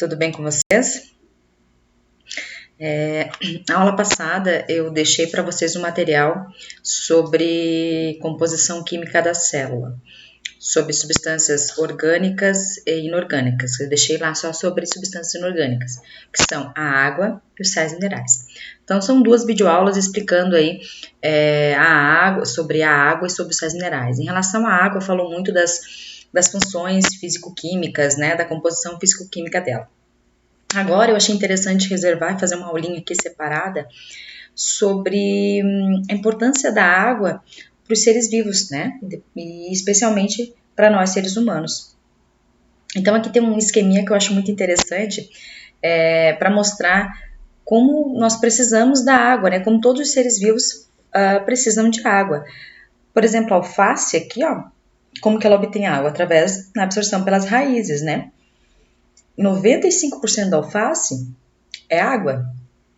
tudo bem com vocês? Na aula passada eu deixei para vocês um material sobre composição química da célula, sobre substâncias orgânicas e inorgânicas. Eu deixei lá só sobre substâncias inorgânicas, que são a água e os sais minerais. Então são duas videoaulas explicando aí sobre a água e sobre os sais minerais. Em relação à água, falou muito das funções físico-químicas, né, da composição físico-química dela. Agora eu achei interessante reservar e fazer uma aulinha aqui separada sobre a importância da água para os seres vivos, né? E especialmente para nós seres humanos. Então aqui tem um esqueminha que eu acho muito interessante para mostrar como nós precisamos da água, né? Como todos os seres vivos precisam de água. Por exemplo, a alface aqui, ó, como que ela obtém água? Através da absorção pelas raízes, né? 95% da alface é água,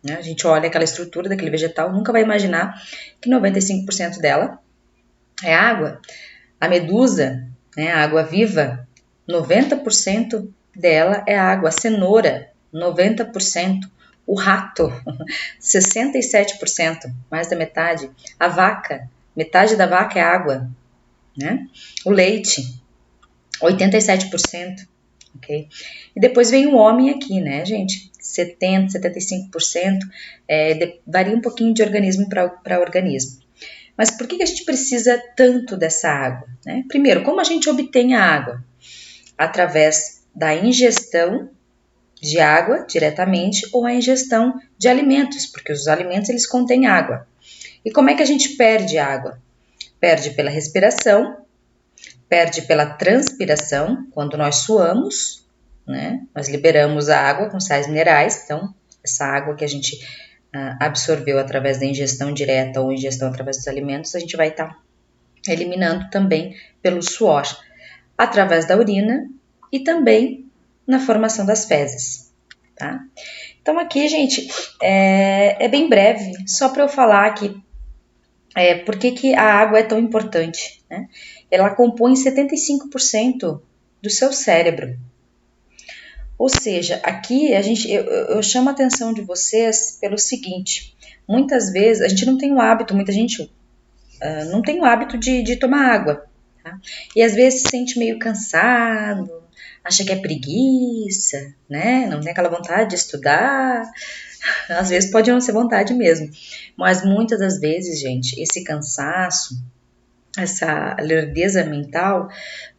né? A gente olha aquela estrutura daquele vegetal, nunca vai imaginar que 95% dela é água. A medusa, né, a água viva, 90% dela é água. A cenoura, 90%. O rato, 67%, mais da metade. A vaca, metade da vaca é água, né? O leite, 87%. Okay? E depois vem o homem aqui, né, gente? 70%, 75%, varia um pouquinho de organismo para organismo. Mas por que a gente precisa tanto dessa água? Né? Primeiro, como a gente obtém a água? Através da ingestão de água diretamente ou a ingestão de alimentos, porque os alimentos eles contêm água. E como é que a gente perde água? Perde pela respiração, perde pela transpiração, quando nós suamos, né? Nós liberamos a água com sais minerais, então essa água que a gente absorveu através da ingestão direta ou ingestão através dos alimentos, a gente vai estar eliminando também pelo suor, através da urina e também na formação das fezes, tá? Então aqui, gente, é bem breve, só para eu falar aqui por que a água é tão importante, né? Ela compõe 75% do seu cérebro. Ou seja, aqui eu chamo a atenção de vocês pelo seguinte: muitas vezes a gente não tem o hábito, muita gente não tem o hábito de tomar água, tá? E às vezes se sente meio cansado, acha que é preguiça, né? Não tem aquela vontade de estudar. Às vezes pode não ser vontade mesmo, mas muitas das vezes, gente, esse cansaço, essa lerdeza mental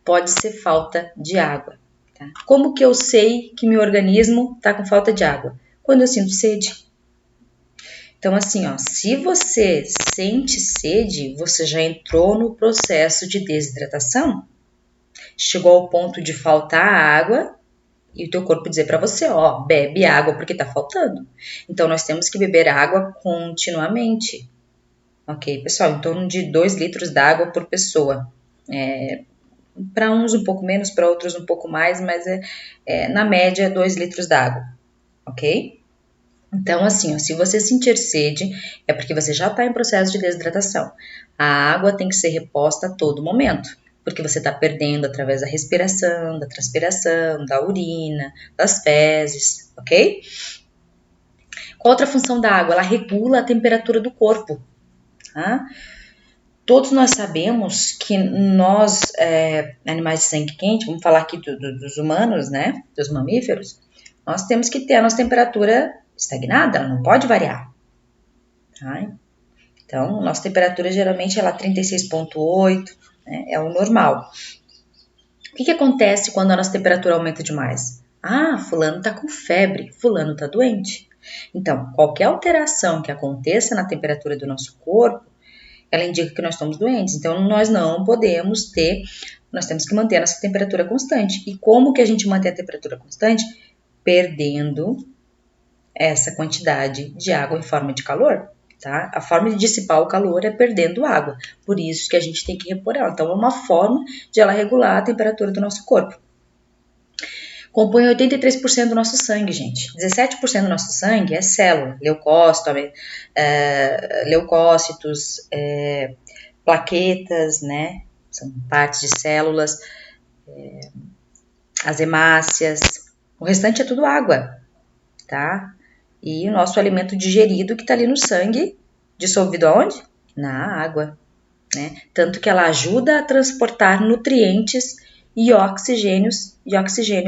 pode ser falta de água. Tá? Como que eu sei que meu organismo está com falta de água? Quando eu sinto sede. Então, assim, ó, se você sente sede, você já entrou no processo de desidratação. Chegou ao ponto de faltar água e o teu corpo dizer para você, ó, bebe água porque tá faltando. Então, nós temos que beber água continuamente. Ok, pessoal, em torno de 2 litros d'água por pessoa. Para uns um pouco menos, para outros um pouco mais, mas na média 2 litros d'água, ok? Então, assim, ó, se você sentir sede, é porque você já está em processo de desidratação. A água tem que ser reposta a todo momento, porque você está perdendo através da respiração, da transpiração, da urina, das fezes, ok? Qual outra função da água? Ela regula a temperatura do corpo, tá? Todos nós sabemos que nós, animais de sangue quente, vamos falar aqui dos humanos, né, dos mamíferos, nós temos que ter a nossa temperatura estagnada, ela não pode variar. Tá? Então, nossa temperatura geralmente é lá 36,8, né, é o normal. O que acontece quando a nossa temperatura aumenta demais? Ah, fulano está com febre, fulano está doente. Então, qualquer alteração que aconteça na temperatura do nosso corpo, ela indica que nós estamos doentes. Então, nós não podemos nós temos que manter a nossa temperatura constante. E como que a gente mantém a temperatura constante? Perdendo essa quantidade de água em forma de calor, tá? A forma de dissipar o calor é perdendo água. Por isso que a gente tem que repor ela. Então, é uma forma de ela regular a temperatura do nosso corpo. Compõe 83% do nosso sangue, gente. 17% do nosso sangue é célula, leucócitos, plaquetas, né? São partes de células, as hemácias, O restante é tudo água, tá? E o nosso alimento digerido que está ali no sangue, dissolvido aonde? Na água, né? Tanto que ela ajuda a transportar nutrientes e oxigênio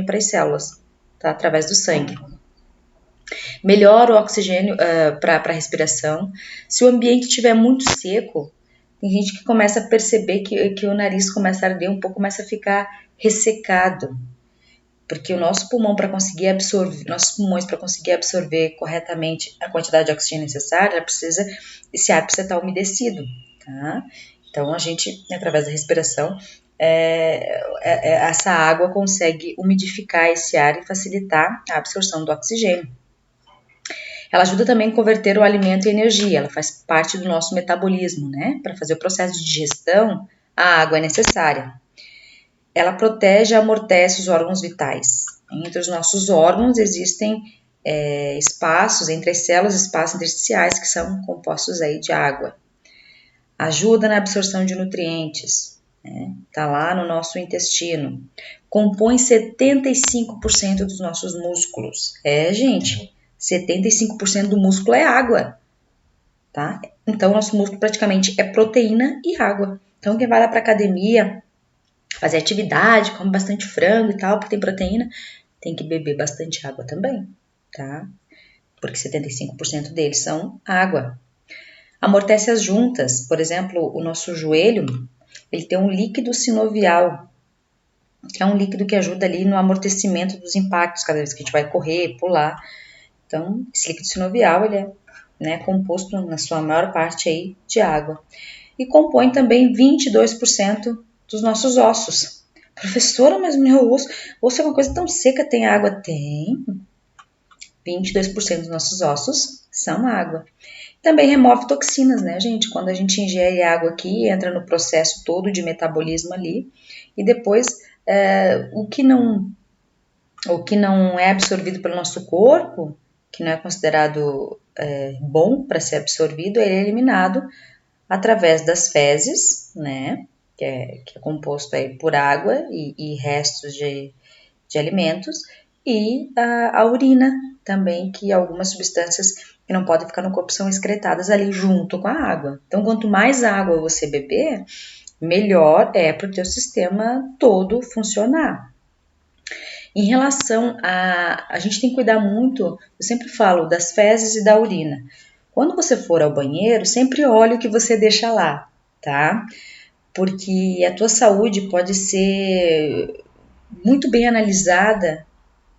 para as células, tá? Através do sangue. Melhora o oxigênio para a respiração. Se o ambiente estiver muito seco, tem gente que começa a perceber que o nariz começa a arder um pouco, começa a ficar ressecado. Porque o nosso pulmão para conseguir absorver, nossos pulmões para conseguir absorver corretamente a quantidade de oxigênio necessária, esse ar precisa estar umedecido, tá? Então a gente, através da respiração, essa água consegue umidificar esse ar e facilitar a absorção do oxigênio. Ela ajuda também a converter o alimento em energia, ela faz parte do nosso metabolismo, né? Para fazer o processo de digestão, a água é necessária. Ela protege e amortece os órgãos vitais. Entre os nossos órgãos existem espaços, entre as células, espaços intersticiais que são compostos aí de água. Ajuda na absorção de nutrientes, né? Tá lá no nosso intestino. Compõe 75% dos nossos músculos. Gente, 75% do músculo é água, tá? Então, nosso músculo praticamente é proteína e água. Então, quem vai lá para academia, fazer atividade, come bastante frango e tal, porque tem proteína, tem que beber bastante água também, tá? Porque 75% deles são água. Amortece as juntas, por exemplo, o nosso joelho, ele tem um líquido sinovial, que é um líquido que ajuda ali no amortecimento dos impactos, cada vez que a gente vai correr, pular. Então, esse líquido sinovial, ele é, né, composto na sua maior parte aí de água. E compõe também 22% dos nossos ossos. Professora, mas meu osso é uma coisa tão seca, tem água? Tem. 22% dos nossos ossos são água. Também remove toxinas, né, gente? Quando a gente ingere água aqui, entra no processo todo de metabolismo ali. E depois, o que não é absorvido pelo nosso corpo, que não é considerado bom para ser absorvido, ele é eliminado através das fezes, né? Que é composto aí por água e restos de alimentos, e a urina também, que algumas substâncias que não podem ficar no corpo são excretadas ali junto com a água. Então, quanto mais água você beber, melhor é para o teu sistema todo funcionar. Em relação a gente tem que cuidar muito, eu sempre falo das fezes e da urina. Quando você for ao banheiro, sempre olhe o que você deixa lá, tá? Porque a tua saúde pode ser muito bem analisada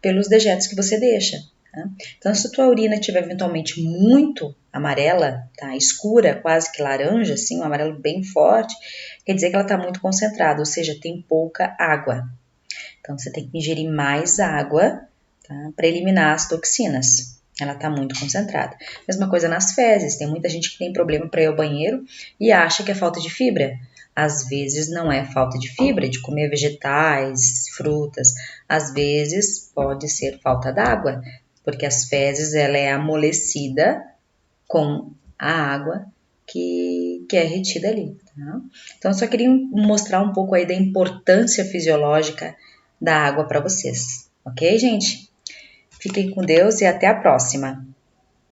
pelos dejetos que você deixa. Tá? Então, se a tua urina estiver eventualmente muito amarela, tá? Escura, quase que laranja, assim, um amarelo bem forte, quer dizer que ela está muito concentrada, ou seja, tem pouca água. Então, você tem que ingerir mais água, tá? Para eliminar as toxinas. Ela está muito concentrada. Mesma coisa nas fezes. Tem muita gente que tem problema para ir ao banheiro e acha que é falta de fibra. Às vezes não é falta de fibra, de comer vegetais, frutas. Às vezes pode ser falta d'água, porque as fezes ela é amolecida com a água que é retida ali. Tá? Então, eu só queria mostrar um pouco aí da importância fisiológica da água para vocês. Ok, gente? Fiquem com Deus e até a próxima!